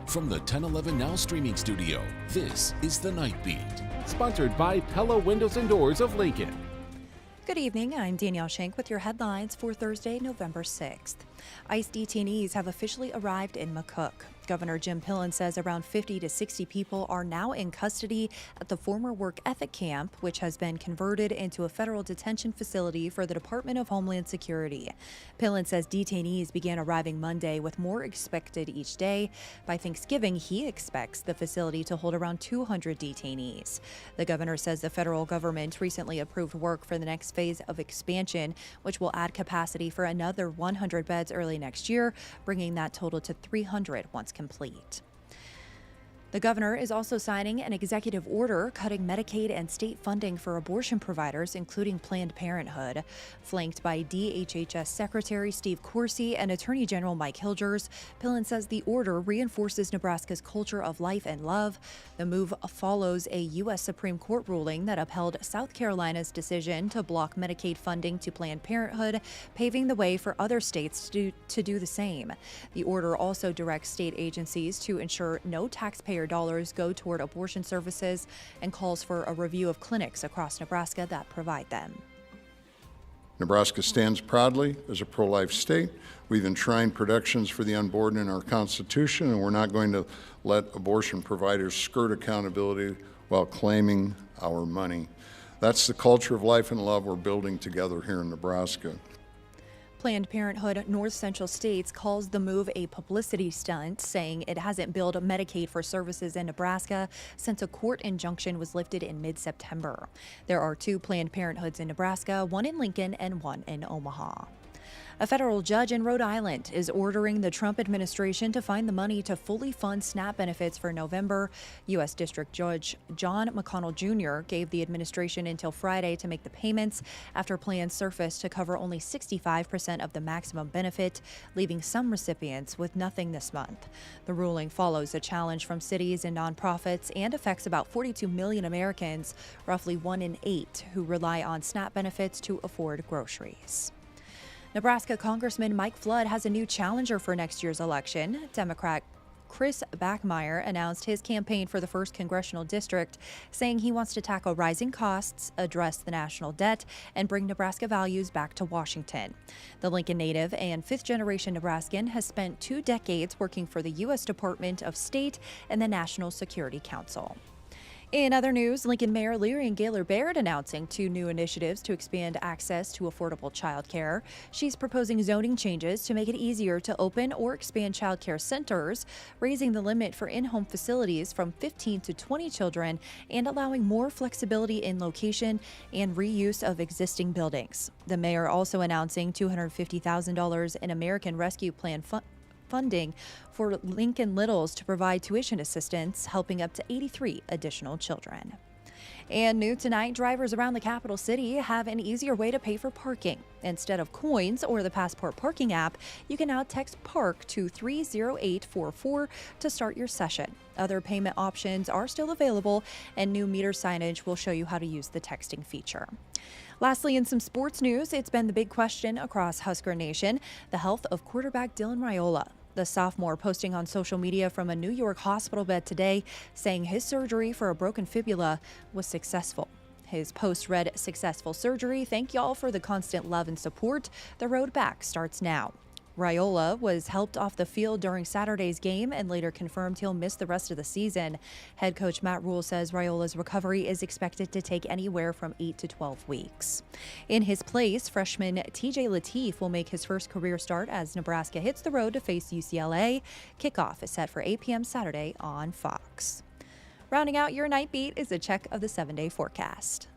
From the 1011 Now streaming studio, this is The Night Beat. Sponsored by Pella Windows and Doors of Lincoln. Good evening, I'm Danielle Shenk with your headlines for Thursday, November 6th. ICE detainees have officially arrived in McCook. Governor Jim Pillen says around 50 to 60 people are now in custody at the former work ethic camp, which has been converted into a federal detention facility for the Department of Homeland Security. Pillen says detainees began arriving Monday, with more expected each day. By Thanksgiving, he expects the facility to hold around 200 detainees. The governor says the federal government recently approved work for the next phase of expansion, which will add capacity for another 100 beds early next year, bringing that total to 300 once complete. The governor is also signing an executive order cutting Medicaid and state funding for abortion providers, including Planned Parenthood. Flanked by DHHS Secretary Steve Coursey and Attorney General Mike Hilgers, Pillen says the order reinforces Nebraska's culture of life and love. The move follows a U.S. Supreme Court ruling that upheld South Carolina's decision to block Medicaid funding to Planned Parenthood, paving the way for other states to do the same. The order also directs state agencies to ensure no taxpayer dollars go toward abortion services and calls for a review of clinics across Nebraska that provide them. Nebraska stands proudly as a pro-life state. We've enshrined protections for the unborn in our Constitution, and we're not going to let abortion providers skirt accountability while claiming our money. That's the culture of life and love we're building together here in Nebraska. Planned Parenthood North Central States calls the move a publicity stunt, saying it hasn't billed Medicaid for services in Nebraska since a court injunction was lifted in mid-September. There are 2 Planned Parenthoods in Nebraska, one in Lincoln and one in Omaha. A federal judge in Rhode Island is ordering the Trump administration to find the money to fully fund SNAP benefits for November. U.S. District Judge John McConnell Jr. gave the administration until Friday to make the payments after plans surfaced to cover only 65% of the maximum benefit, leaving some recipients with nothing this month. The ruling follows a challenge from cities and nonprofits and affects about 42 million Americans, roughly 1 in 8, who rely on SNAP benefits to afford groceries. Nebraska Congressman Mike Flood has a new challenger for next year's election. Democrat Chris Backmeyer announced his campaign for the 1st Congressional District, saying he wants to tackle rising costs, address the national debt, and bring Nebraska values back to Washington. The Lincoln native and 5th-generation Nebraskan has spent 2 decades working for the U.S. Department of State and the National Security Council. In other news, Lincoln Mayor Leary and Gaylor Baird announcing 2 new initiatives to expand access to affordable childcare. She's proposing zoning changes to make it easier to open or expand childcare centers, raising the limit for in-home facilities from 15 to 20 children, and allowing more flexibility in location and reuse of existing buildings. The mayor also announcing $250,000 in American Rescue Plan funding for Lincoln Littles to provide tuition assistance, helping up to 83 additional children. And new tonight, drivers around the capital city have an easier way to pay for parking. Instead of coins or the Passport parking app, you can now text PARK to 30844 to start your session. Other payment options are still available, and new meter signage will show you how to use the texting feature. Lastly, in some sports news, it's been the big question across Husker Nation, the health of quarterback Dylan Raiola. The sophomore posting on social media from a New York hospital bed today, saying his surgery for a broken fibula was successful. His post read, "Successful surgery. Thank y'all for the constant love and support. The road back starts now." Raiola was helped off the field during Saturday's game and later confirmed he'll miss the rest of the season. Head coach Matt Rule says Raiola's recovery is expected to take anywhere from 8 to 12 weeks. In his place, freshman TJ Lateef will make his first career start as Nebraska hits the road to face UCLA. Kickoff is set for 8 p.m. Saturday on Fox. Rounding out your night beat is a check of the 7-day forecast.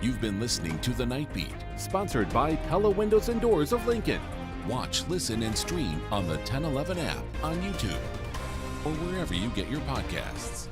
You've been listening to The Night Beat. Sponsored by Pella Windows and Doors of Lincoln. Watch, listen, and stream on the 1011 app on YouTube or wherever you get your podcasts.